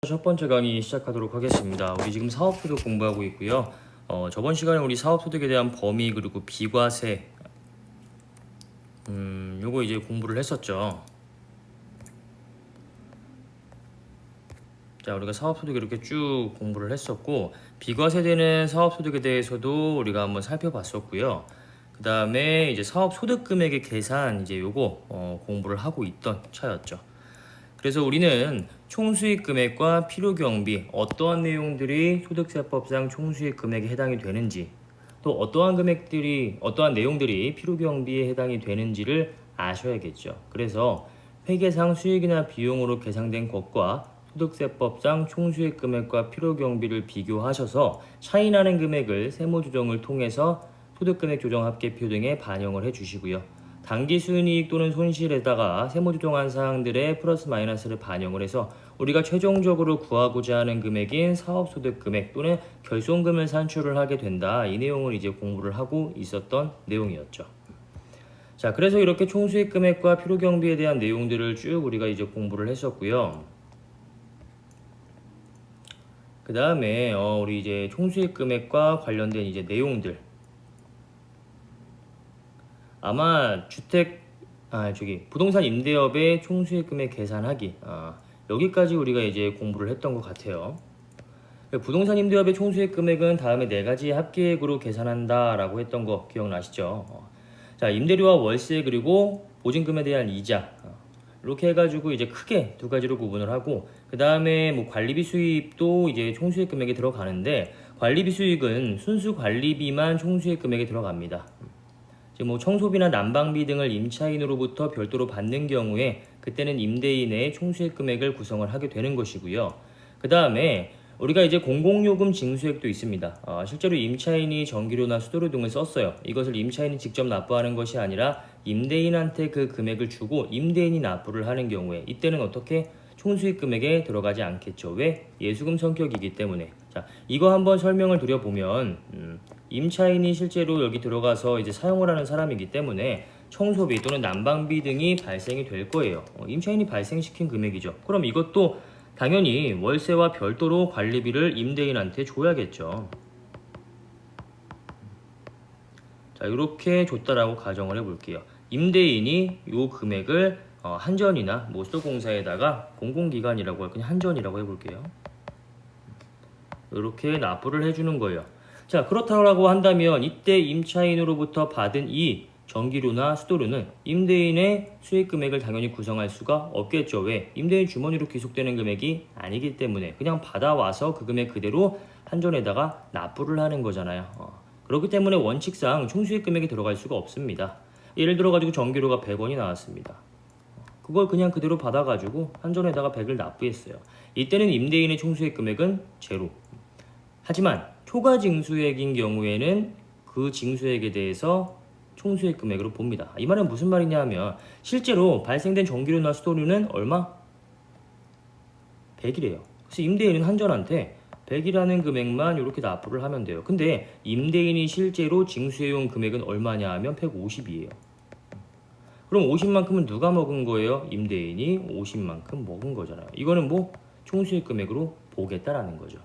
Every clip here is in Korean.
첫 번째 강의 시작하도록 하겠습니다. 우리 지금 사업소득 공부하고 있고요. 저번 시간에 우리 사업소득에 대한 범위 그리고 비과세 요거 이제 공부를 했었죠. 자, 우리가 사업소득 이렇게 쭉 공부를 했었고 비과세되는 사업소득에 대해서도 우리가 한번 살펴봤었고요. 그 다음에 이제 사업소득 금액의 계산 이제 요거 공부를 하고 있던 차였죠. 그래서 우리는 총수익 금액과 필요경비 어떠한 내용들이 소득세법상 총수익 금액에 해당이 되는지 또 어떠한 내용들이 필요경비에 해당이 되는지를 아셔야겠죠. 그래서 회계상 수익이나 비용으로 계상된 것과 소득세법상 총수익 금액과 필요경비를 비교하셔서 차이나는 금액을 세무조정을 통해서 소득금액 조정 합계표 등에 반영을 해주시고요. 당기 순이익 또는 손실에다가 세무조정한 사항들의 플러스 마이너스를 반영을 해서 우리가 최종적으로 구하고자 하는 금액인 사업소득 금액 또는 결손금을 산출을 하게 된다. 이 내용을 이제 공부를 하고 있었던 내용이었죠. 자, 그래서 이렇게 총수익 금액과 필요경비에 대한 내용들을 쭉 우리가 이제 공부를 했었고요. 그 다음에 우리 이제 총수익 금액과 관련된 이제 내용들. 아마 부동산 임대업의 총수익금액 계산하기 여기까지 우리가 이제 공부를 했던 것 같아요. 부동산 임대업의 총수익금액은 다음에 4가지 합계액으로 계산한다라고 했던 거 기억나시죠? 자, 임대료와 월세 그리고 보증금에 대한 이자 이렇게 해가지고 이제 크게 2가지로 구분을 하고 그 다음에 뭐 관리비 수입도 이제 총수익금액에 들어가는데 관리비 수익은 순수 관리비만 총수익금액에 들어갑니다. 뭐 청소비나 난방비 등을 임차인으로부터 별도로 받는 경우에 그때는 임대인의 총수익 금액을 구성을 하게 되는 것이고요. 그 다음에 우리가 이제 공공요금 징수액도 있습니다. 실제로 임차인이 전기료나 수도료 등을 썼어요. 이것을 임차인이 직접 납부하는 것이 아니라 임대인한테 그 금액을 주고 임대인이 납부를 하는 경우에 이때는 어떻게 총수익 금액에 들어가지 않겠죠. 왜? 예수금 성격이기 때문에. 자, 이거 한번 설명을 드려보면 임차인이 실제로 여기 들어가서 이제 사용을 하는 사람이기 때문에 청소비 또는 난방비 등이 발생이 될 거예요. 임차인이 발생시킨 금액이죠. 그럼 이것도 당연히 월세와 별도로 관리비를 임대인한테 줘야겠죠. 자, 이렇게 줬다라고 가정을 해볼게요. 임대인이 이 금액을 한전이나 뭐 수도공사에다가 공공기관이라고 그냥 한전이라고 해볼게요. 이렇게 납부를 해주는 거예요. 자, 그렇다고 한다면 이때 임차인으로부터 받은 이 전기료나 수도료는 임대인의 수익 금액을 당연히 구성할 수가 없겠죠. 왜? 임대인 주머니로 귀속되는 금액이 아니기 때문에 그냥 받아와서 그 금액 그대로 한전에다가 납부를 하는 거잖아요. 그렇기 때문에 원칙상 총수익 금액이 들어갈 수가 없습니다. 예를 들어가지고 전기료가 100원이 나왔습니다. 그걸 그냥 그대로 받아가지고 한전에다가 100을 납부했어요. 이때는 임대인의 총수익 금액은 제로. 하지만 초과 징수액인 경우에는 그 징수액에 대해서 총수익 금액으로 봅니다. 이 말은 무슨 말이냐 하면 실제로 발생된 전기료나 수도료는 얼마? 100이래요. 그래서 임대인은 한전한테 100이라는 금액만 이렇게 납부를 하면 돼요. 근데 임대인이 실제로 징수해온 금액은 얼마냐 하면 150이에요. 그럼 50만큼은 누가 먹은 거예요? 임대인이 50만큼 먹은 거잖아요. 이거는 뭐 총수익 금액으로 보겠다라는 거죠.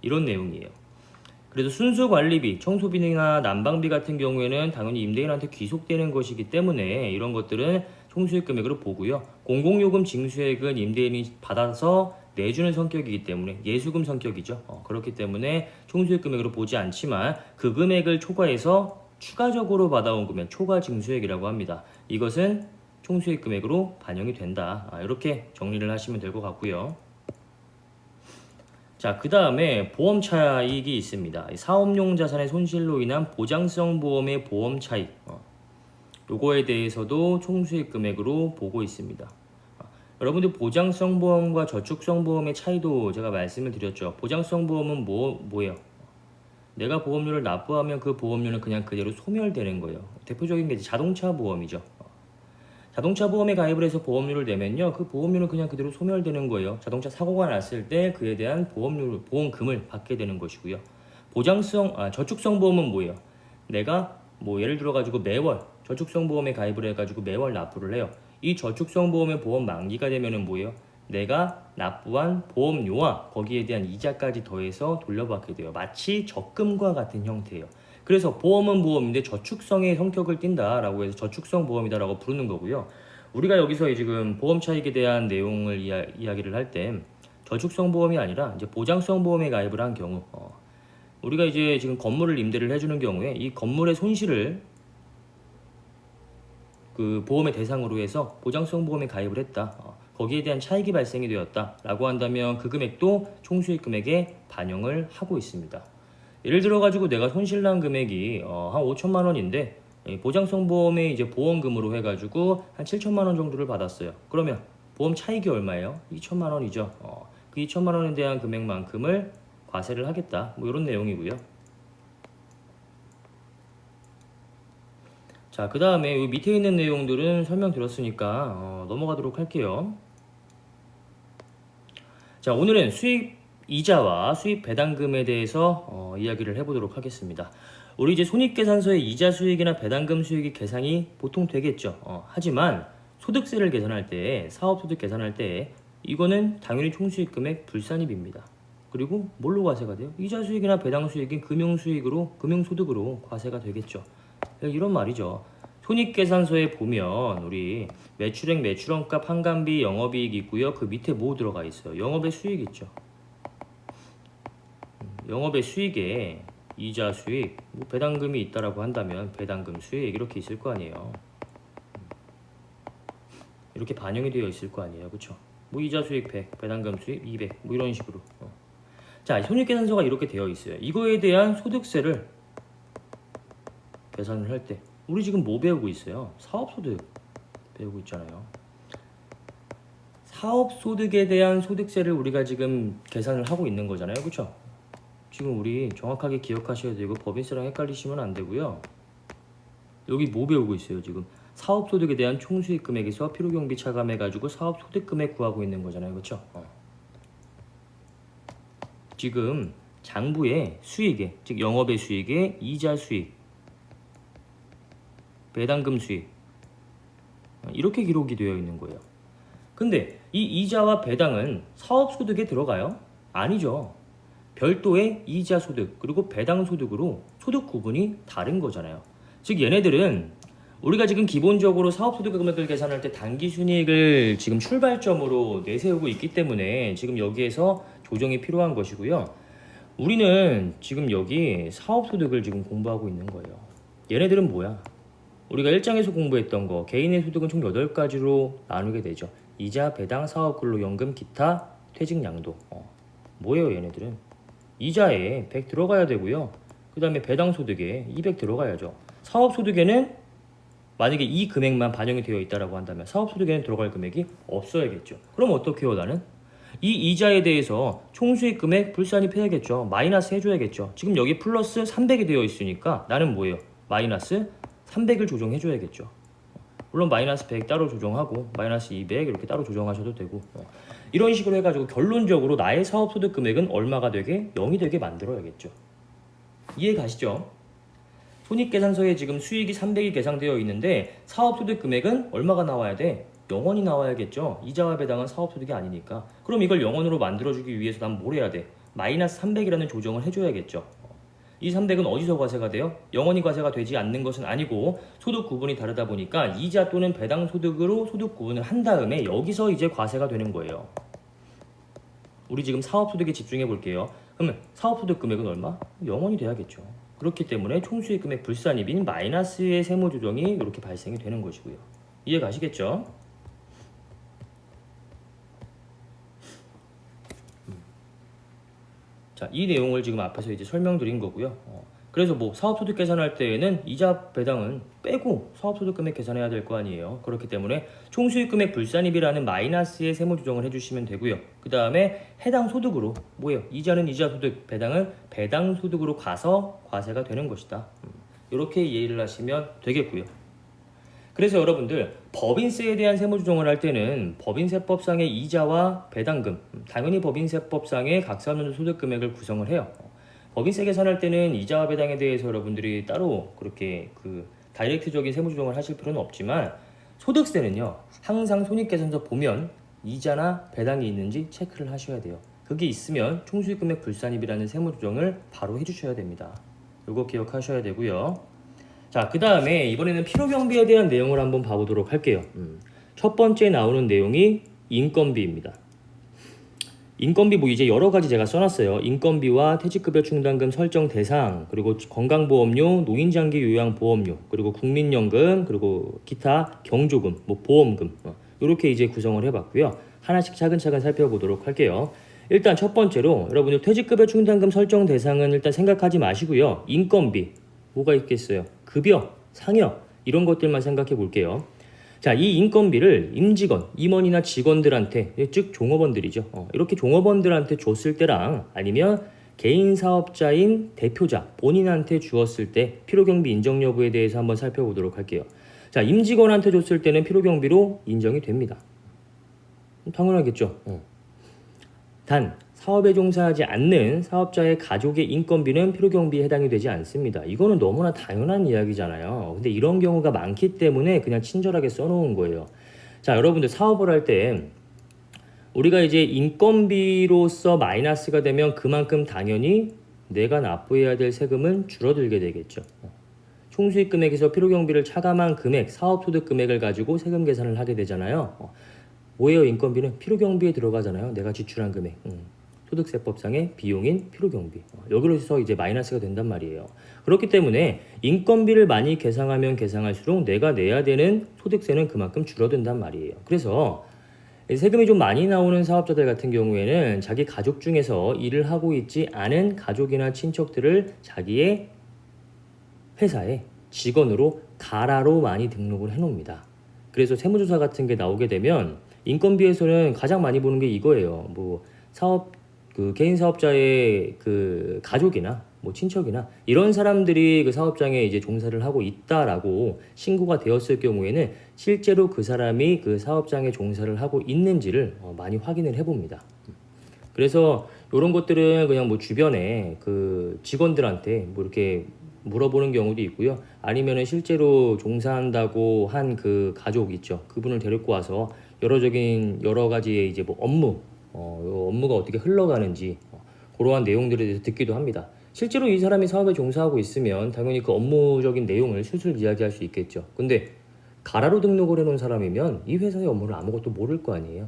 이런 내용이에요. 그래서 순수 관리비, 청소비나 난방비 같은 경우에는 당연히 임대인한테 귀속되는 것이기 때문에 이런 것들은 총수익 금액으로 보고요. 공공요금 징수액은 임대인이 받아서 내주는 성격이기 때문에 예수금 성격이죠. 그렇기 때문에 총수익 금액으로 보지 않지만 그 금액을 초과해서 추가적으로 받아온 금액, 초과 징수액이라고 합니다. 이것은 총수익 금액으로 반영이 된다. 이렇게 정리를 하시면 될 것 같고요. 자, 그 다음에 보험 차익이 있습니다. 사업용 자산의 손실로 인한 보장성 보험의 보험 차익. 요거에 대해서도 총수익 금액으로 보고 있습니다. 여러분들 보장성 보험과 저축성 보험의 차이도 제가 말씀을 드렸죠. 보장성 보험은 뭐예요? 내가 보험료를 납부하면 그 보험료는 그냥 그대로 소멸되는 거예요. 대표적인 게 자동차 보험이죠. 자동차 보험에 가입을 해서 보험료를 내면요, 그 보험료는 그냥 그대로 소멸되는 거예요. 자동차 사고가 났을 때 그에 대한 보험금을 받게 되는 것이고요. 저축성 보험은 뭐예요? 내가 뭐 예를 들어가지고 매월 저축성 보험에 가입을 해가지고 매월 납부를 해요. 이 저축성 보험의 보험 만기가 되면은 뭐예요? 내가 납부한 보험료와 거기에 대한 이자까지 더해서 돌려받게 돼요. 마치 적금과 같은 형태예요. 그래서 보험은 보험인데 저축성의 성격을 띈다라고 해서 저축성 보험이다라고 부르는 거고요. 우리가 여기서 지금 보험 차익에 대한 내용을 이야기를 할 때 저축성 보험이 아니라 이제 보장성 보험에 가입을 한 경우, 우리가 이제 지금 건물을 임대를 해주는 경우에 이 건물의 손실을 그 보험의 대상으로 해서 보장성 보험에 가입을 했다. 거기에 대한 차익이 발생이 되었다라고 한다면 그 금액도 총수익 금액에 반영을 하고 있습니다. 예를 들어 가지고 내가 손실난 금액이 한 5천만 원인데 보장성 보험에 이제 보험금으로 해가지고 한 7천만 원 정도를 받았어요. 그러면 보험 차익이 얼마예요? 2천만 원이죠. 그 2천만 원에 대한 금액만큼을 과세를 하겠다. 뭐 이런 내용이고요. 자, 그 다음에 이 밑에 있는 내용들은 설명드렸으니까 넘어가도록 할게요. 자, 오늘은 수익 이자와 수익 배당금에 대해서 이야기를 해보도록 하겠습니다. 우리 이제 손익계산서에 이자 수익이나 배당금 수익이 계산이 보통 되겠죠. 하지만 소득세를 계산할 때, 사업소득 계산할 때 이거는 당연히 총수익금액 불산입입니다. 그리고 뭘로 과세가 돼요? 이자 수익이나 배당 수익인 금융수익으로, 금융소득으로 과세가 되겠죠. 이런 말이죠. 손익계산서에 보면 우리 매출액, 매출원가, 판관비, 영업이익이 있고요. 그 밑에 뭐 들어가 있어요? 영업의 수익 있죠. 영업의 수익에 이자 수익, 뭐 배당금이 있다라고 한다면 배당금 수익 이렇게 있을 거 아니에요. 이렇게 반영이 되어 있을 거 아니에요, 그렇죠? 뭐 이자 수익 100, 배당금 수익 200, 뭐 이런 식으로. 자, 손익계산서가 이렇게 되어 있어요. 이거에 대한 소득세를 계산을 할 때 우리 지금 뭐 배우고 있어요? 사업소득 배우고 있잖아요. 사업소득에 대한 소득세를 우리가 지금 계산을 하고 있는 거잖아요, 그렇죠? 지금 우리 정확하게 기억하셔야 되고 법인세랑 헷갈리시면 안 되고요. 여기 뭐 배우고 있어요? 지금 사업소득에 대한 총수익 금액에서 필요경비 차감해가지고 사업소득 금액 구하고 있는 거잖아요, 그렇죠? 지금 장부의 수익에, 즉 영업의 수익에 이자 수익, 배당금 수익 이렇게 기록이 되어 있는 거예요. 근데 이 이자와 배당은 사업소득에 들어가요? 아니죠. 별도의 이자 소득 그리고 배당 소득으로 소득 구분이 다른 거잖아요. 즉 얘네들은 우리가 지금 기본적으로 사업소득 금액을 계산할 때 당기순이익을 지금 출발점으로 내세우고 있기 때문에 지금 여기에서 조정이 필요한 것이고요. 우리는 지금 여기 사업소득을 지금 공부하고 있는 거예요. 얘네들은 뭐야? 우리가 1장에서 공부했던 거 개인의 소득은 총 8가지로 나누게 되죠. 이자, 배당, 사업근로, 연금, 기타, 퇴직양도. 뭐예요 얘네들은? 이자에 100 들어가야 되고요. 그 다음에 배당 소득에 200 들어가야죠. 사업 소득에는 만약에 이 금액만 반영이 되어 있다라고 한다면 사업 소득에는 들어갈 금액이 없어야겠죠. 그럼 어떻게 해요 나는? 이 이자에 대해서 총수익 금액 불산입해야겠죠. 마이너스 해줘야겠죠. 지금 여기 플러스 300이 되어 있으니까 나는 뭐예요? 마이너스 300을 조정해줘야겠죠. 물론 마이너스 100 따로 조정하고 마이너스 200 이렇게 따로 조정하셔도 되고 이런 식으로 해가지고 결론적으로 나의 사업소득 금액은 얼마가 되게 0이 되게 만들어야겠죠. 이해 가시죠? 손익계산서에 지금 수익이 300이 계상되어 있는데 사업소득 금액은 얼마가 나와야 돼? 0원이 나와야겠죠. 이자와 배당은 사업소득이 아니니까. 그럼 이걸 0원으로 만들어주기 위해서 난 뭘 해야 돼? 마이너스 300이라는 조정을 해줘야겠죠. 이 300은 어디서 과세가 돼요? 영원히 과세가 되지 않는 것은 아니고 소득 구분이 다르다 보니까 이자 또는 배당 소득으로 소득 구분을 한 다음에 여기서 이제 과세가 되는 거예요. 우리 지금 사업소득에 집중해 볼게요. 그러면 사업소득 금액은 얼마? 영원이 돼야겠죠. 그렇기 때문에 총수익 금액 불산입인 마이너스의 세무조정이 이렇게 발생이 되는 것이고요. 이해 가시겠죠? 자, 이 내용을 지금 앞에서 이제 설명드린 거고요. 그래서 뭐 사업소득 계산할 때에는 이자 배당은 빼고 사업소득 금액 계산해야 될 거 아니에요. 그렇기 때문에 총수익 금액 불산입이라는 마이너스의 세무 조정을 해주시면 되고요. 그 다음에 해당 소득으로 뭐예요? 이자는 이자 소득, 배당은 배당 소득으로 가서 과세가 되는 것이다. 이렇게 이해를 하시면 되겠고요. 그래서 여러분들 법인세에 대한 세무 조정을 할 때는 법인세법상의 이자와 배당금, 당연히 법인세법상의 각사연도 소득 금액을 구성을 해요. 법인세 계산할 때는 이자와 배당에 대해서 여러분들이 따로 그렇게 다이렉트적인 세무 조정을 하실 필요는 없지만 소득세는요 항상 손익계산서 보면 이자나 배당이 있는지 체크를 하셔야 돼요. 그게 있으면 총수익금액 불산입이라는 세무조정을 바로 해주셔야 됩니다. 이거 기억하셔야 되고요. 자, 그 다음에 이번에는 필요경비에 대한 내용을 한번 봐보도록 할게요. 첫 번째 나오는 내용이 인건비입니다. 인건비 뭐 이제 여러 가지 제가 써놨어요. 인건비와 퇴직급여 충당금 설정 대상, 그리고 건강보험료, 노인장기 요양보험료, 그리고 국민연금, 그리고 기타 경조금, 뭐 보험금 이렇게 이제 구성을 해봤고요. 하나씩 차근차근 살펴보도록 할게요. 일단 첫 번째로 여러분들 퇴직급여 충당금 설정 대상은 일단 생각하지 마시고요. 인건비 뭐가 있겠어요? 급여, 상여 이런 것들만 생각해 볼게요. 자, 이 인건비를 임직원, 임원이나 직원들한테, 즉 종업원들이죠. 이렇게 종업원들한테 줬을 때랑 아니면 개인 사업자인 대표자, 본인한테 주었을 때 필요경비 인정 여부에 대해서 한번 살펴보도록 할게요. 자, 임직원한테 줬을 때는 필요경비로 인정이 됩니다. 당연하겠죠. 단 사업에 종사하지 않는 사업자의 가족의 인건비는 필요경비에 해당이 되지 않습니다. 이거는 너무나 당연한 이야기잖아요. 근데 이런 경우가 많기 때문에 그냥 친절하게 써놓은 거예요. 자, 여러분들 사업을 할 때 우리가 이제 인건비로서 마이너스가 되면 그만큼 당연히 내가 납부해야 될 세금은 줄어들게 되겠죠. 총수익 금액에서 필요경비를 차감한 금액, 사업소득 금액을 가지고 세금 계산을 하게 되잖아요. 뭐예요? 인건비는 필요경비에 들어가잖아요. 내가 지출한 금액. 소득세법상의 비용인 필요경비. 여기로서 이제 마이너스가 된단 말이에요. 그렇기 때문에 인건비를 많이 계상하면 계상할수록 내가 내야 되는 소득세는 그만큼 줄어든단 말이에요. 그래서 세금이 좀 많이 나오는 사업자들 같은 경우에는 자기 가족 중에서 일을 하고 있지 않은 가족이나 친척들을 자기의 회사에 직원으로 가라로 많이 등록을 해놓습니다. 그래서 세무조사 같은 게 나오게 되면 인건비에서는 가장 많이 보는 게 이거예요. 뭐 개인 사업자의 그 가족이나 뭐 친척이나 이런 사람들이 그 사업장에 이제 종사를 하고 있다라고 신고가 되었을 경우에는 실제로 그 사람이 그 사업장에 종사를 하고 있는지를 많이 확인을 해봅니다. 그래서 이런 것들은 그냥 뭐 주변에 그 직원들한테 뭐 이렇게 물어보는 경우도 있고요. 아니면은 실제로 종사한다고 한 그 가족 있죠. 그분을 데리고 와서 여러 가지의 이제 뭐 업무가 어떻게 흘러가는지 그러한 내용들에 대해서 듣기도 합니다. 실제로 이 사람이 사업에 종사하고 있으면 당연히 그 업무적인 내용을 술술 이야기할 수 있겠죠. 근데 가라로 등록을 해놓은 사람이면 이 회사의 업무를 아무것도 모를 거 아니에요.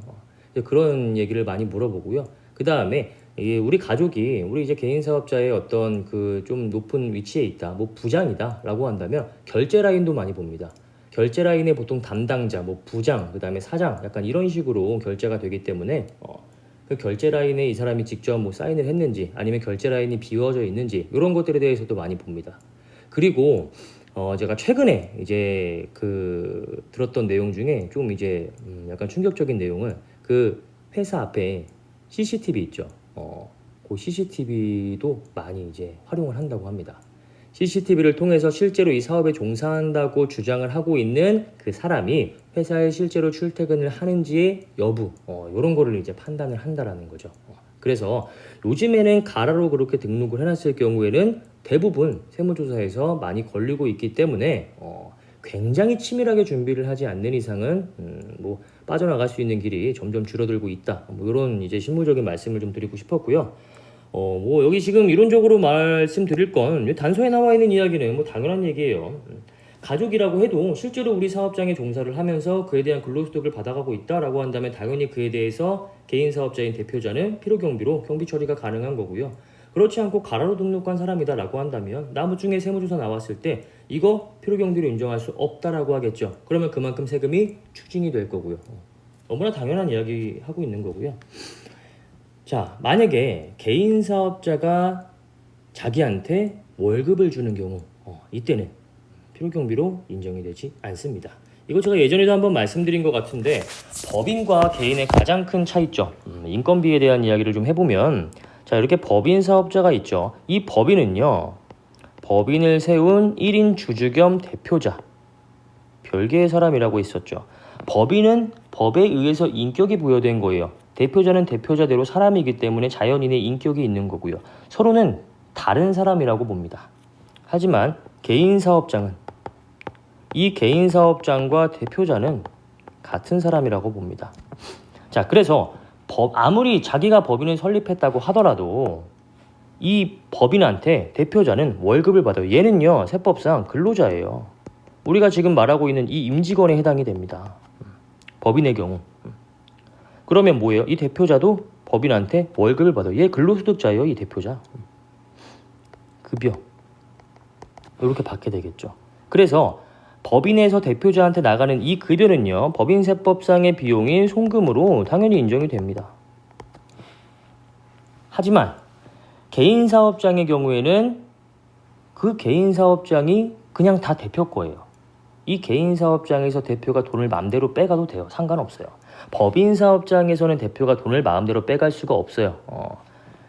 그런 얘기를 많이 물어보고요. 그 다음에 우리 가족이 우리 이제 개인 사업자의 어떤 그 좀 높은 위치에 있다, 뭐 부장이다라고 한다면 결제 라인도 많이 봅니다. 결제 라인에 보통 담당자, 뭐 부장, 그 다음에 사장, 약간 이런 식으로 결제가 되기 때문에 그 결제 라인에 이 사람이 직접 뭐 사인을 했는지 아니면 결제 라인이 비워져 있는지 이런 것들에 대해서도 많이 봅니다. 그리고 제가 최근에 이제 그 들었던 내용 중에 좀 이제 약간 충격적인 내용은 그 회사 앞에 CCTV 있죠. 그 CCTV도 많이 이제 활용을 한다고 합니다. CCTV를 통해서 실제로 이 사업에 종사한다고 주장을 하고 있는 그 사람이 회사에 실제로 출퇴근을 하는지의 여부 이런 거를 이제 판단을 한다라는 거죠. 그래서 요즘에는 가라로 그렇게 등록을 해놨을 경우에는 대부분 세무조사에서 많이 걸리고 있기 때문에 굉장히 치밀하게 준비를 하지 않는 이상은 뭐 빠져나갈 수 있는 길이 점점 줄어들고 있다. 뭐 이런 이제 실무적인 말씀을 좀 드리고 싶었고요. 뭐 여기 지금 이론적으로 말씀드릴 건 단서에 나와 있는 이야기는 뭐 당연한 얘기예요. 가족이라고 해도 실제로 우리 사업장에 종사를 하면서 그에 대한 근로소득을 받아가고 있다라고 한다면 당연히 그에 대해서 개인 사업자인 대표자는 필요경비로 경비 처리가 가능한 거고요. 그렇지 않고 가라로 등록한 사람이다라고 한다면 나중에 세무조사 나왔을 때 이거 필요경비로 인정할 수 없다라고 하겠죠. 그러면 그만큼 세금이 추징이 될 거고요. 너무나 당연한 이야기 하고 있는 거고요. 자, 만약에 개인 사업자가 자기한테 월급을 주는 경우 이때는 필요경비로 인정이 되지 않습니다. 이거 제가 예전에도 한번 말씀드린 것 같은데 법인과 개인의 가장 큰 차이점, 인건비에 대한 이야기를 좀 해보면 자, 이렇게 법인 사업자가 있죠. 이 법인은요, 법인을 세운 1인 주주 겸 대표자, 별개의 사람이라고 있었죠. 법인은 법에 의해서 인격이 부여된 거예요. 대표자는 대표자대로 사람이기 때문에 자연인의 인격이 있는 거고요. 서로는 다른 사람이라고 봅니다. 하지만 개인 사업장은 이 개인 사업장과 대표자는 같은 사람이라고 봅니다. 자, 자, 그래서 아무리 자기가 법인을 설립했다고 하더라도 이 법인한테 대표자는 월급을 받아요. 얘는요, 세법상 근로자예요. 우리가 지금 말하고 있는 이 임직원에 해당이 됩니다. 법인의 경우. 그러면 뭐예요? 이 대표자도 법인한테 월급을 받아요. 얘 근로소득자예요, 이 대표자. 급여. 이렇게 받게 되겠죠. 그래서 법인에서 대표자한테 나가는 이 급여는요, 법인세법상의 비용인 송금으로 당연히 인정이 됩니다. 하지만 개인사업장의 경우에는 그 개인사업장이 그냥 다 대표 거예요. 이 개인사업장에서 대표가 돈을 마음대로 빼가도 돼요. 상관없어요. 법인사업장에서는 대표가 돈을 마음대로 빼갈 수가 없어요.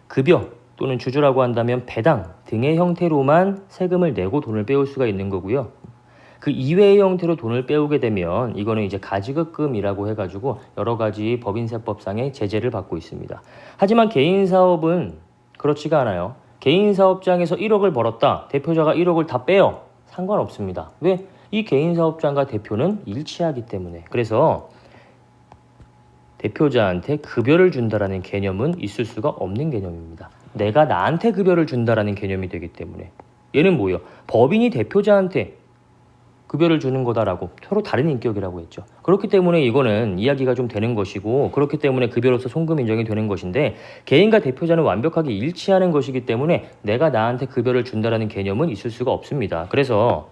급여 또는 주주라고 한다면 배당 등의 형태로만 세금을 내고 돈을 빼올 수가 있는 거고요. 그 이외의 형태로 돈을 빼오게 되면 이거는 이제 가지급금이라고 해가지고 여러 가지 법인세법상의 제재를 받고 있습니다. 하지만 개인사업은 그렇지가 않아요. 개인사업장에서 1억을 벌었다. 대표자가 1억을 다 빼요. 상관없습니다. 왜? 이 개인사업장과 대표는 일치하기 때문에. 그래서 대표자한테 급여를 준다라는 개념은 있을 수가 없는 개념입니다. 내가 나한테 급여를 준다라는 개념이 되기 때문에. 얘는 뭐예요? 법인이 대표자한테 급여를 주는 거다라고 서로 다른 인격이라고 했죠. 그렇기 때문에 이거는 이야기가 좀 되는 것이고, 그렇기 때문에 급여로서 송금 인정이 되는 것인데, 개인과 대표자는 완벽하게 일치하는 것이기 때문에 내가 나한테 급여를 준다라는 개념은 있을 수가 없습니다. 그래서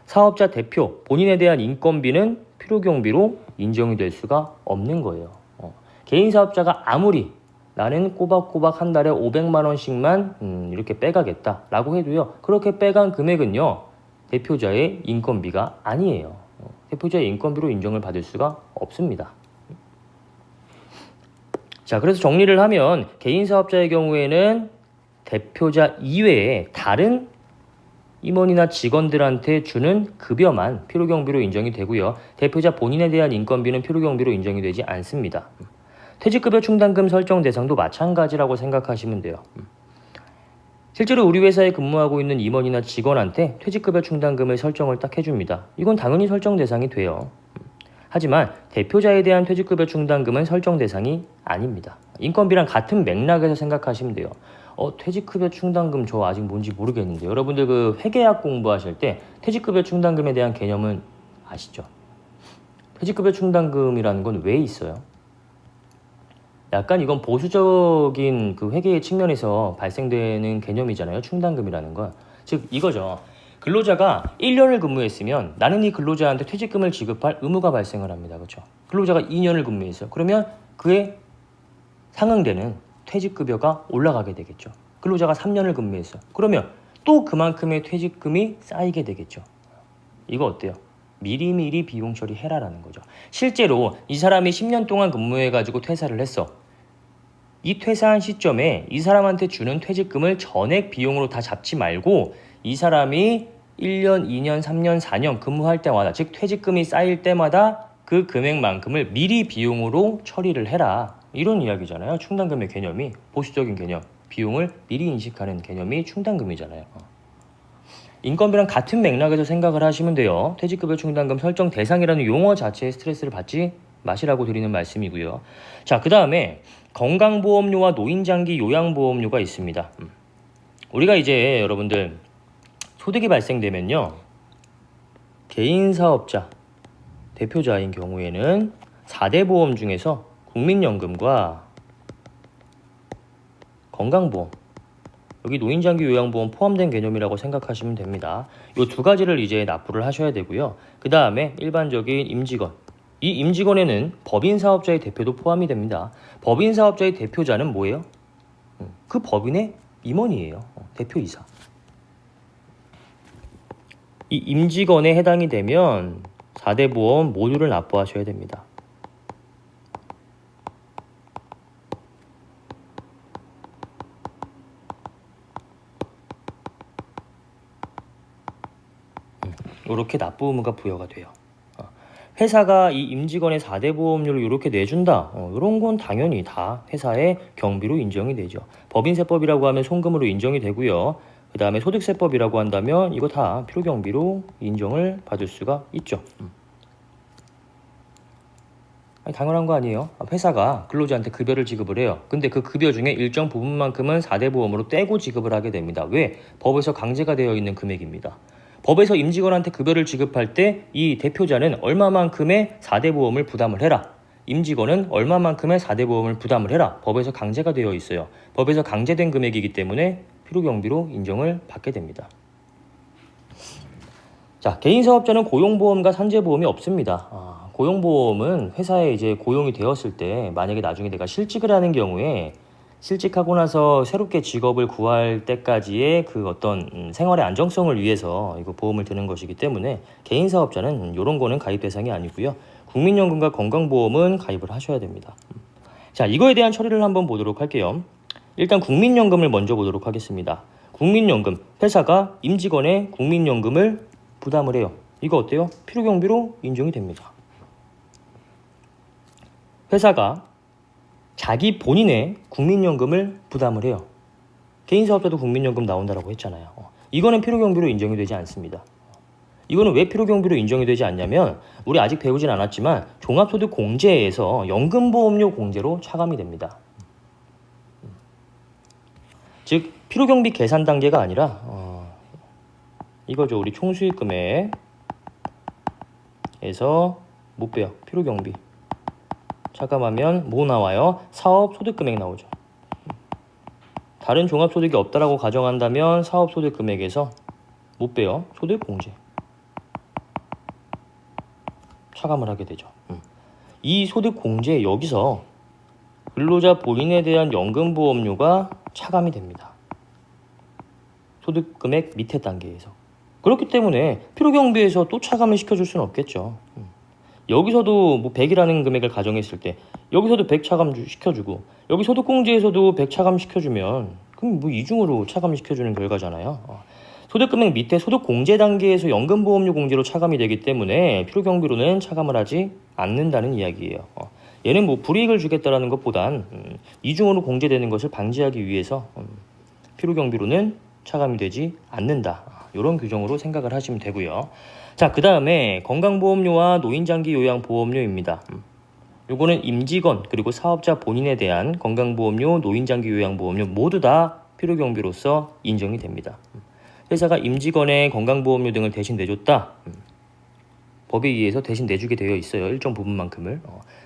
사업자 대표 본인에 대한 인건비는 필요경비로 인정이 될 수가 없는 거예요. 개인 사업자가 아무리 나는 꼬박꼬박 한 달에 500만 원씩만 이렇게 빼가겠다라고 해도요, 그렇게 빼간 금액은요, 대표자의 인건비가 아니에요. 대표자의 인건비로 인정을 받을 수가 없습니다. 자, 그래서 정리를 하면 개인 사업자의 경우에는 대표자 이외에 다른 임원이나 직원들한테 주는 급여만 필요경비로 인정이 되고요. 대표자 본인에 대한 인건비는 필요경비로 인정이 되지 않습니다. 퇴직급여 충당금 설정 대상도 마찬가지라고 생각하시면 돼요. 실제로 우리 회사에 근무하고 있는 임원이나 직원한테 퇴직급여 충당금을 설정을 딱 해줍니다. 이건 당연히 설정 대상이 돼요. 하지만 대표자에 대한 퇴직급여 충당금은 설정 대상이 아닙니다. 인건비랑 같은 맥락에서 생각하시면 돼요. 퇴직급여 충당금 저 아직 뭔지 모르겠는데, 여러분들 그 회계학 공부하실 때 퇴직급여 충당금에 대한 개념은 아시죠? 퇴직급여 충당금이라는 건 왜 있어요? 약간 이건 보수적인 그 회계의 측면에서 발생되는 개념이잖아요. 충당금이라는 건. 즉 이거죠. 근로자가 1년을 근무했으면 나는 이 근로자한테 퇴직금을 지급할 의무가 발생을 합니다. 그렇죠? 근로자가 2년을 근무했어요. 그러면 그에 상응되는 퇴직급여가 올라가게 되겠죠. 근로자가 3년을 근무했어요. 그러면 또 그만큼의 퇴직금이 쌓이게 되겠죠. 이거 어때요? 미리미리 비용 처리해라라는 거죠. 실제로 이 사람이 10년 동안 근무해가지고 퇴사를 했어. 이 퇴사한 시점에 이 사람한테 주는 퇴직금을 전액 비용으로 다 잡지 말고 이 사람이 1년, 2년, 3년, 4년 근무할 때마다, 즉 퇴직금이 쌓일 때마다 그 금액만큼을 미리 비용으로 처리를 해라. 이런 이야기잖아요. 충당금의 개념이 보수적인 개념. 비용을 미리 인식하는 개념이 충당금이잖아요. 인건비랑 같은 맥락에서 생각을 하시면 돼요. 퇴직급여 충당금 설정 대상이라는 용어 자체에 스트레스를 받지 마시라고 드리는 말씀이고요. 자, 그 다음에 건강보험료와 노인장기 요양보험료가 있습니다. 우리가 이제 여러분들 소득이 발생되면요, 개인사업자 대표자인 경우에는 4대 보험 중에서 국민연금과 건강보험, 여기 노인장기 요양보험 포함된 개념이라고 생각하시면 됩니다. 이 두 가지를 이제 납부를 하셔야 되고요. 그 다음에 일반적인 임직원, 이 임직원에는 법인사업자의 대표도 포함이 됩니다. 법인사업자의 대표자는 뭐예요? 그 법인의 임원이에요. 대표이사. 이 임직원에 해당이 되면 4대 보험 모두를 납부하셔야 됩니다. 이렇게 납부 의무가 부여가 돼요. 회사가 이 임직원의 4대 보험료를 이렇게 내준다. 이런 건 당연히 다 회사의 경비로 인정이 되죠. 법인세법이라고 하면 송금으로 인정이 되고요. 그 다음에 소득세법이라고 한다면 이거 다 필요경비로 인정을 받을 수가 있죠. 아니, 당연한 거 아니에요? 회사가 근로자한테 급여를 지급을 해요. 근데 그 급여 중에 일정 부분만큼은 4대 보험으로 떼고 지급을 하게 됩니다. 왜? 법에서 강제가 되어 있는 금액입니다. 법에서 임직원한테 급여를 지급할 때 이 대표자는 얼마만큼의 4대 보험을 부담을 해라. 임직원은 얼마만큼의 4대 보험을 부담을 해라. 법에서 강제가 되어 있어요. 법에서 강제된 금액이기 때문에 필요경비로 인정을 받게 됩니다. 자, 개인사업자는 고용보험과 산재보험이 없습니다. 고용보험은 회사에 이제 고용이 되었을 때 만약에 나중에 내가 실직을 하는 경우에 실직하고 나서 새롭게 직업을 구할 때까지의 그 어떤 생활의 안정성을 위해서 이거 보험을 드는 것이기 때문에 개인사업자는 이런 거는 가입 대상이 아니고요. 국민연금과 건강보험은 가입을 하셔야 됩니다. 자, 이거에 대한 처리를 한번 보도록 할게요. 일단 국민연금을 먼저 보도록 하겠습니다. 국민연금, 회사가 임직원의 국민연금을 부담을 해요. 이거 어때요? 필요경비로 인정이 됩니다. 회사가 자기 본인의 국민연금을 부담을 해요. 개인사업자도 국민연금 나온다라고 했잖아요. 이거는 필요경비로 인정이 되지 않습니다. 이거는 왜 필요경비로 인정이 되지 않냐면 우리 아직 배우진 않았지만 종합소득공제에서 연금보험료 공제로 차감이 됩니다. 즉 필요경비 계산 단계가 아니라 이거죠. 우리 총수익금액에서 못 빼요. 필요경비 차감하면 뭐 나와요? 사업소득금액 나오죠. 다른 종합소득이 없다라고 가정한다면 사업소득금액에서 못 빼요. 소득공제 차감을 하게 되죠. 이 소득공제 여기서 근로자 본인에 대한 연금보험료가 차감이 됩니다. 소득금액 밑에 단계에서. 그렇기 때문에 필요경비에서 또 차감을 시켜줄 수는 없겠죠. 여기서도 뭐 100이라는 금액을 가정했을 때 여기서도 100 차감 시켜주고 여기 소득공제에서도 100 차감 시켜주면 그럼 뭐 이중으로 차감 시켜주는 결과잖아요. 소득금액 밑에 소득공제 단계에서 연금보험료 공제로 차감이 되기 때문에 필요경비로는 차감을 하지 않는다는 이야기예요. 얘는 뭐 불이익을 주겠다라는 것보단 이중으로 공제되는 것을 방지하기 위해서 필요경비로는 차감이 되지 않는다. 이런 규정으로 생각을 하시면 되고요. 자, 그 다음에 건강보험료와 노인장기요양보험료입니다. 요거는 임직원 그리고 사업자 본인에 대한 건강보험료, 노인장기요양보험료 모두 다 필요경비로서 인정이 됩니다. 회사가 임직원의 건강보험료 등을 대신 내줬다. 법에 의해서 대신 내주게 되어 있어요. 일정 부분만큼을.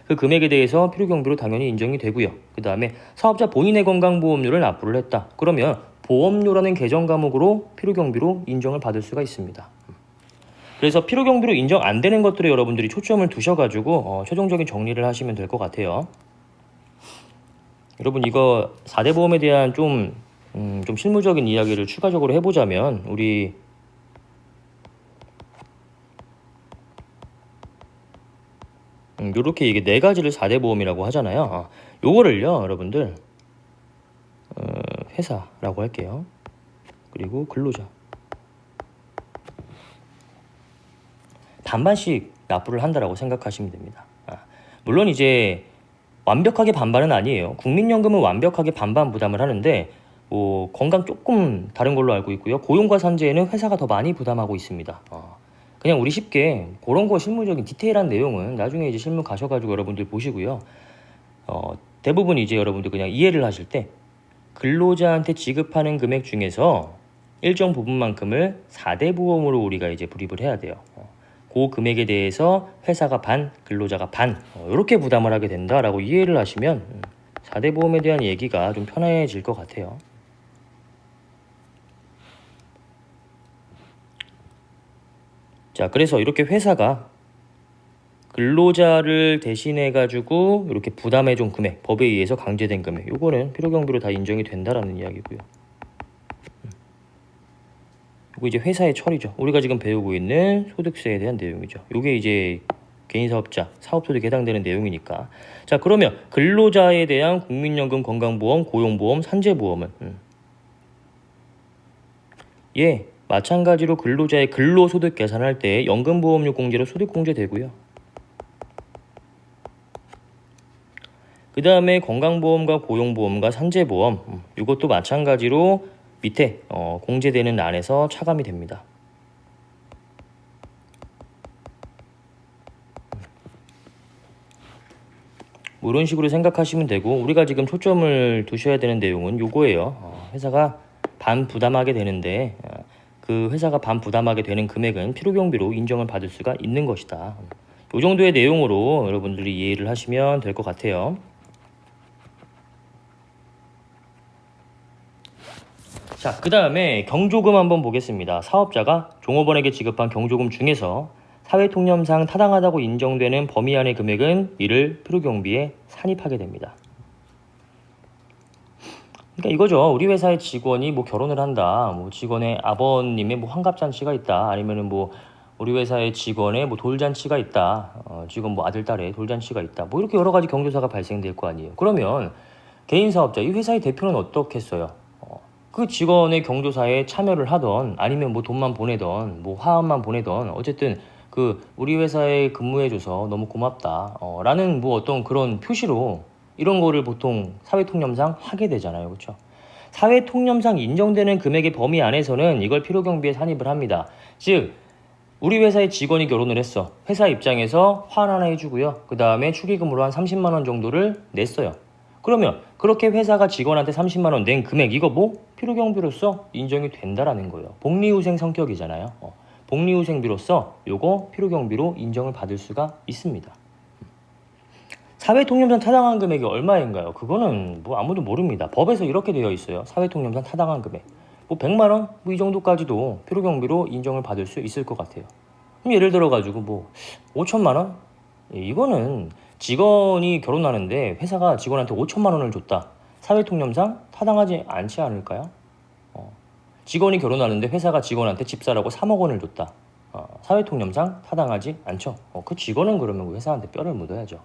그 금액에 대해서 필요경비로 당연히 인정이 되고요. 그 다음에 사업자 본인의 건강보험료를 납부를 했다. 그러면 보험료라는 개정 과목으로 필요경비로 인정을 받을 수가 있습니다. 그래서 필요경비로 인정 안 되는 것들에 여러분들이 초점을 두셔가지고 최종적인 정리를 하시면 될 것 같아요. 여러분 이거 4대 보험에 대한 좀 실무적인 이야기를 추가적으로 해보자면 우리 요렇게 이게 4가지를 4대 보험이라고 하잖아요. 요거를요 여러분들 회사라고 할게요. 그리고 근로자 반반씩 납부를 한다라고 생각하시면 됩니다. 물론 이제 완벽하게 반반은 아니에요. 국민연금은 완벽하게 반반 부담을 하는데 뭐 건강 조금 다른 걸로 알고 있고요. 고용과 산재에는 회사가 더 많이 부담하고 있습니다. 그냥 우리 쉽게 그런 거 실무적인 디테일한 내용은 나중에 이제 실무 가셔가지고 여러분들 보시고요. 대부분 이제 여러분들 그냥 이해를 하실 때 근로자한테 지급하는 금액 중에서 일정 부분만큼을 4대 보험으로 우리가 이제 불입을 해야 돼요. 그 금액에 대해서 회사가 반, 근로자가 반 이렇게 부담을 하게 된다라고 이해를 하시면 4대 보험에 대한 얘기가 좀 편해질 것 같아요. 자, 그래서 이렇게 회사가 근로자를 대신해 가지고 이렇게 부담해 준 금액, 법에 의해서 강제된 금액, 요거는 필요경비로 다 인정이 된다라는 이야기고요. 요거 이제 회사의 처리죠. 우리가 지금 배우고 있는 소득세에 대한 내용이죠. 요게 이제 개인사업자, 사업소득에 해당되는 내용이니까. 자, 그러면 근로자에 대한 국민연금, 건강보험, 고용보험, 산재보험은 예, 마찬가지로 근로자의 근로소득 계산할 때 연금보험료 공제로 소득공제 되고요. 그 다음에 건강보험과 고용보험과 산재보험 이것도 마찬가지로 밑에 공제되는 안에서 차감이 됩니다. 뭐 이런 식으로 생각하시면 되고, 우리가 지금 초점을 두셔야 되는 내용은 요거예요. 회사가 반부담하게 되는데 그 회사가 반부담하게 되는 금액은 필요경비로 인정을 받을 수가 있는 것이다. 이 정도의 내용으로 여러분들이 이해를 하시면 될 것 같아요. 자, 그 다음에 경조금 한번 보겠습니다. 사업자가 종업원에게 지급한 경조금 중에서 사회통념상 타당하다고 인정되는 범위 안의 금액은 이를 필요경비에 산입하게 됩니다. 그러니까 이거죠. 우리 회사의 직원이 뭐 결혼을 한다, 뭐 직원의 아버님의 뭐 환갑잔치가 있다, 아니면은 뭐 우리 회사의 직원의 뭐 돌잔치가 있다, 직원 뭐 아들 딸의 돌잔치가 있다, 뭐 이렇게 여러 가지 경조사가 발생될 거 아니에요. 그러면 개인 사업자, 이 회사의 대표는 어떻겠어요? 그 직원의 경조사에 참여를 하던, 아니면 뭐 돈만 보내던, 뭐 화환만 보내던, 어쨌든 그 우리 회사에 근무해줘서 너무 고맙다 라는 뭐 어떤 그런 표시로 이런 거를 보통 사회통념상 하게 되잖아요. 그렇죠? 사회통념상 인정되는 금액의 범위 안에서는 이걸 필요경비에 산입을 합니다. 즉 우리 회사의 직원이 결혼을 했어. 회사 입장에서 화환 하나 해주고요. 그 다음에 축의금으로 한 30만 원 정도를 냈어요. 그러면 그렇게 회사가 직원한테 30만 원 낸 금액, 이거 뭐 필요경비로서 인정이 된다라는 거예요. 복리후생 성격이잖아요. 복리후생비로서 요거 필요경비로 인정을 받을 수가 있습니다. 사회통념상 타당한 금액이 얼마인가요? 그거는 뭐 아무도 모릅니다. 법에서 이렇게 되어 있어요. 사회통념상 타당한 금액. 뭐 100만 원? 뭐 이 정도까지도 필요경비로 인정을 받을 수 있을 것 같아요. 그럼 예를 들어가지고 뭐 5천만 원? 이거는 직원이 결혼하는데 회사가 직원한테 5천만 원을 줬다. 사회통념상 타당하지 않지 않을까요? 직원이 결혼하는데 회사가 직원한테 집 사라고 3억 원을 줬다. 사회통념상 타당하지 않죠. 그 직원은 그러면 회사한테 뼈를 묻어야죠.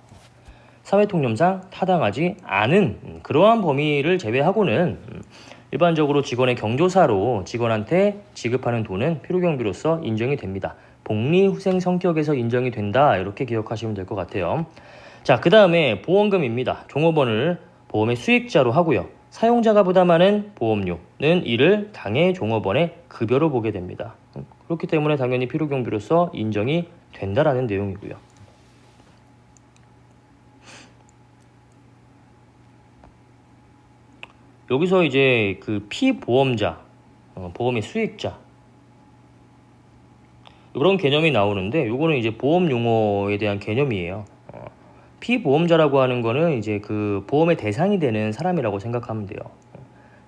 사회통념상 타당하지 않은 그러한 범위를 제외하고는 일반적으로 직원의 경조사로 직원한테 지급하는 돈은 필요경비로서 인정이 됩니다. 복리후생 성격에서 인정이 된다, 이렇게 기억하시면 될 것 같아요. 자, 그 다음에 보험금입니다. 종업원을 보험의 수익자로 하고요. 사용자가 부담하는 보험료는 이를 당해 종업원의 급여로 보게 됩니다. 그렇기 때문에 당연히 필요경비로서 인정이 된다라는 내용이고요. 여기서 이제 그 피보험자, 보험의 수익자, 이런 개념이 나오는데, 요거는 이제 보험 용어에 대한 개념이에요. 피보험자라고 하는 거는 이제 그 보험의 대상이 되는 사람이라고 생각하면 돼요.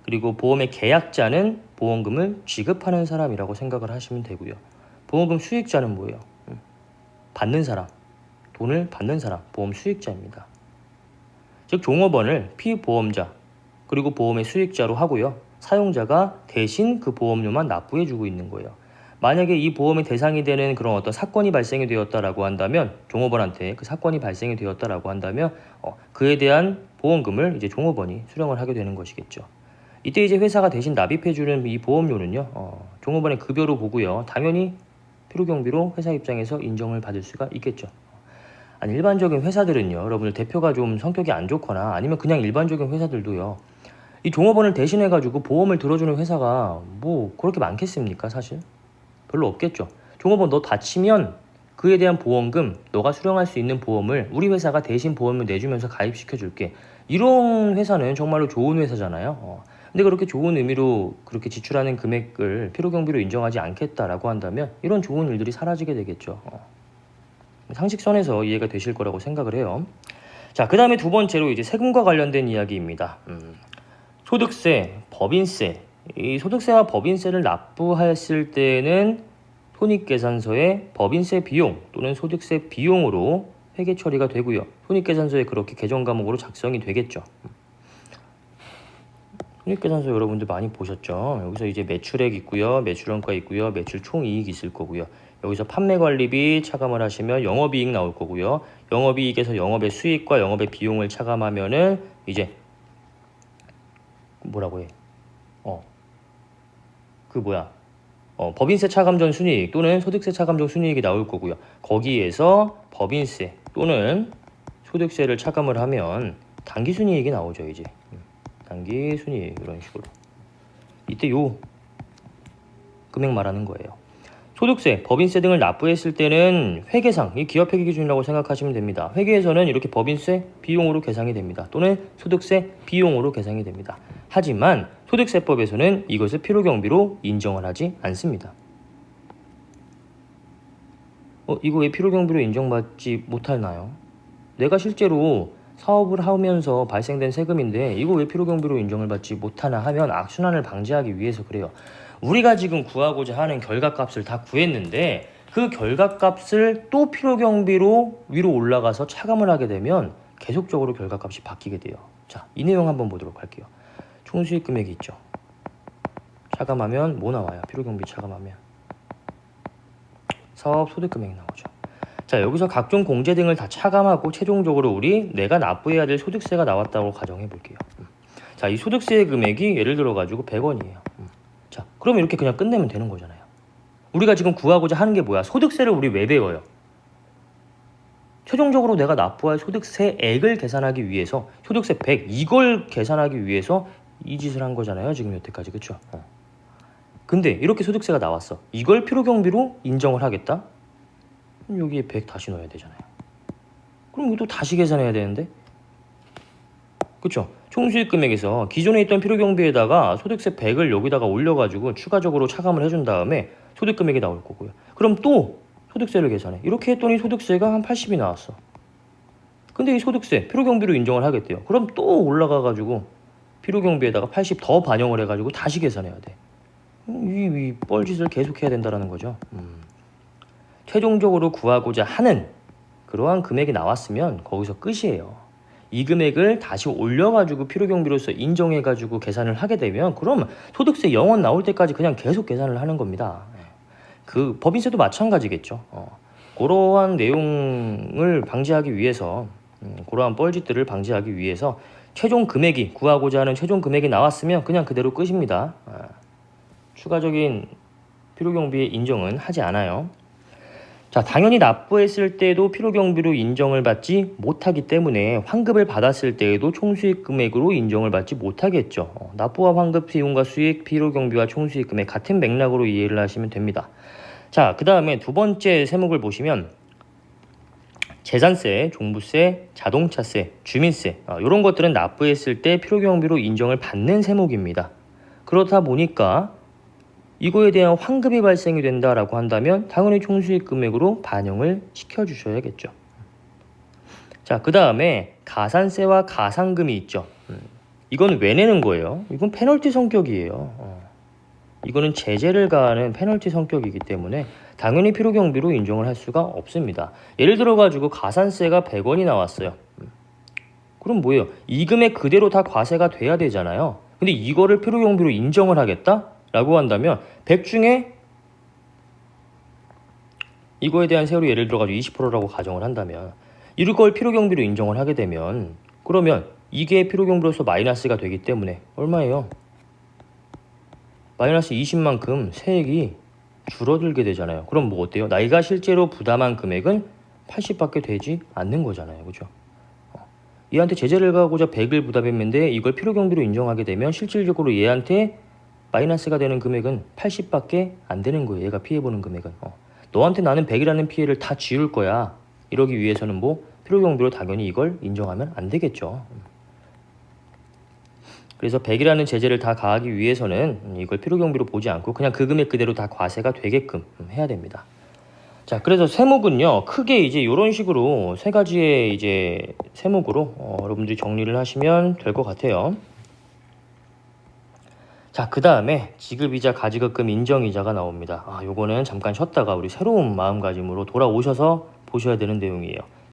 그리고 보험의 계약자는 보험금을 지급하는 사람이라고 생각을 하시면 되고요. 보험금 수익자는 뭐예요? 받는 사람, 돈을 받는 사람, 보험 수익자입니다. 즉 종업원을 피보험자 그리고 보험의 수익자로 하고요. 사용자가 대신 그 보험료만 납부해주고 있는 거예요. 만약에 이 보험의 대상이 되는 그런 어떤 사건이 발생이 되었다라고 한다면, 종업원한테 그 사건이 발생이 되었다라고 한다면 그에 대한 보험금을 이제 종업원이 수령을 하게 되는 것이겠죠. 이때 이제 회사가 대신 납입해주는 이 보험료는요, 종업원의 급여로 보고요. 당연히 필요경비로 회사 입장에서 인정을 받을 수가 있겠죠. 아니, 일반적인 회사들은요, 여러분들 대표가 좀 성격이 안 좋거나 아니면 그냥 일반적인 회사들도요, 이 종업원을 대신해가지고 보험을 들어주는 회사가 뭐 그렇게 많겠습니까? 사실 별로 없겠죠. 종업원 너 다치면 그에 대한 보험금, 너가 수령할 수 있는 보험을 우리 회사가 대신 보험을 내주면서 가입시켜 줄게. 이런 회사는 정말로 좋은 회사잖아요. 근데 그렇게 좋은 의미로 그렇게 지출하는 금액을 필요경비로 인정하지 않겠다라고 한다면 이런 좋은 일들이 사라지게 되겠죠. 상식선에서 이해가 되실 거라고 생각을 해요. 자, 그 다음에 두 번째로 이제 세금과 관련된 이야기입니다. 소득세, 법인세. 이 소득세와 법인세를 납부했을 때는 손익계산서에 법인세 비용 또는 소득세 비용으로 회계 처리가 되고요. 손익계산서에 그렇게 계정 과목으로 작성이 되겠죠. 손익계산서 여러분들 많이 보셨죠? 여기서 이제 매출액 있고요, 매출원가 있고요, 매출 총이익 있을 거고요. 여기서 판매관리비 차감을 하시면 영업이익 나올 거고요. 영업이익에서 영업의 수익과 영업의 비용을 차감하면은 이제 뭐라고 해? 법인세 차감 전 순이익 또는 소득세 차감 전 순이익이 나올 거고요. 거기에서 법인세 또는 소득세를 차감을 하면 당기 순이익이 나오죠. 이제 당기 순이익 이런 식으로. 이때 요 금액 말하는 거예요. 소득세, 법인세 등을 납부했을 때는 회계상, 이 기업회계 기준이라고 생각하시면 됩니다. 회계에서는 이렇게 법인세 비용으로 계상이 됩니다. 또는 소득세 비용으로 계상이 됩니다. 하지만 소득세법에서는 이것을 필요경비로 인정을 하지 않습니다. 이거 왜 필요경비로 인정받지 못하나요? 내가 실제로 사업을 하면서 발생된 세금인데 이거 왜 필요경비로 인정을 받지 못하나 하면 악순환을 방지하기 위해서 그래요. 우리가 지금 구하고자 하는 결과값을 다 구했는데 그 결과값을 또 필요경비로 위로 올라가서 차감을 하게 되면 계속적으로 결과값이 바뀌게 돼요. 자, 이 내용 한번 보도록 할게요. 총수익 금액이 있죠. 차감하면 뭐 나와요? 필요경비 차감하면 사업 소득 금액이 나오죠. 자, 여기서 각종 공제 등을 다 차감하고 최종적으로 내가 납부해야 될 소득세가 나왔다고 가정해 볼게요. 자, 이 소득세 금액이 예를 들어 가지고 100원이에요. 자, 그럼 이렇게 그냥 끝내면 되는 거잖아요. 우리가 지금 구하고자 하는 게 뭐야? 소득세를 우리 왜 배워요? 최종적으로 내가 납부할 소득세액을 계산하기 위해서 소득세 100 이걸 계산하기 위해서 이 짓을 한 거잖아요. 지금 여태까지. 그렇죠? 근데 이렇게 소득세가 나왔어. 이걸 필요경비로 인정을 하겠다? 그럼 여기에 100 다시 넣어야 되잖아요. 그럼 이것도 다시 계산해야 되는데? 그렇죠? 총수익 금액에서 기존에 있던 필요경비에다가 소득세 100을 여기다가 올려가지고 추가적으로 차감을 해준 다음에 소득 금액이 나올 거고요. 그럼 또 소득세를 계산해. 이렇게 했더니 소득세가 한 80이 나왔어. 근데 이 소득세 필요경비로 인정을 하겠대요. 그럼 또 올라가가지고 필요경비에다가 80 더 반영을 해가지고 다시 계산해야 돼. 이 뻘짓을 계속해야 된다는 거죠. 최종적으로 구하고자 하는 그러한 금액이 나왔으면 거기서 끝이에요. 이 금액을 다시 올려가지고 필요경비로서 인정해가지고 계산을 하게 되면 그럼 소득세 0원 나올 때까지 그냥 계속 계산을 하는 겁니다. 그 법인세도 마찬가지겠죠. 그러한 내용을 방지하기 위해서 그러한 뻘짓들을 방지하기 위해서 최종 금액이 구하고자 하는 최종 금액이 나왔으면 그냥 그대로 끝입니다. 추가적인 필요경비의 인정은 하지 않아요. 자, 당연히 납부했을 때도 필요경비로 인정을 받지 못하기 때문에 환급을 받았을 때에도 총수익 금액으로 인정을 받지 못하겠죠. 납부와 환급 비용과 수익, 필요경비와 총수익 금액 같은 맥락으로 이해를 하시면 됩니다. 자, 그 다음에 두 번째 세목을 보시면 재산세, 종부세, 자동차세, 주민세 이런 것들은 납부했을 때 필요경비로 인정을 받는 세목입니다. 그렇다 보니까 이거에 대한 환급이 발생이 된다라고 한다면 당연히 총수익 금액으로 반영을 시켜주셔야겠죠. 자, 그 다음에 가산세와 가상금이 있죠. 이건 왜 내는 거예요? 이건 페널티 성격이에요. 이거는 제재를 가하는 페널티 성격이기 때문에 당연히 필요경비로 인정을 할 수가 없습니다. 예를 들어가지고 가산세가 100원이 나왔어요. 그럼 뭐예요? 이 금액 그대로 다 과세가 돼야 되잖아요. 근데 이거를 필요경비로 인정을 하겠다? 라고 한다면 100 중에 이거에 대한 세율이 예를 들어가지고 20%라고 가정을 한다면 이걸 필요경비로 인정을 하게 되면 그러면 이게 필요경비로서 마이너스가 되기 때문에 얼마예요? 마이너스 20만큼 세액이 줄어들게 되잖아요. 그럼 뭐 어때요? 나이가 실제로 부담한 금액은 80밖에 되지 않는 거잖아요. 그죠? 얘한테 제재를 가하고자 100을 부담했는데 이걸 필요경비로 인정하게 되면 실질적으로 얘한테 마이너스가 되는 금액은 80밖에 안 되는 거예요. 얘가 피해보는 금액은. 너한테 나는 100이라는 피해를 다 지울 거야. 이러기 위해서는 뭐 필요경비로 당연히 이걸 인정하면 안 되겠죠. 그래서 100이라는 제재를 다 가하기 위해서는 이걸 필요경비로 보지 않고 그냥 그 금액 그대로 다 과세가 되게끔 해야 됩니다. 자, 그래서 세목은요, 크게 이제 이런 식으로 세 가지의 이제 세목으로 여러분들이 정리를 하시면 될 것 같아요. 자, 그 다음에 지급이자 가지급금 인정이자가 나옵니다. 요거는 잠깐 쉬었다가 우리 새로운 마음가짐으로 돌아오셔서 보셔야 되는 내용이에요.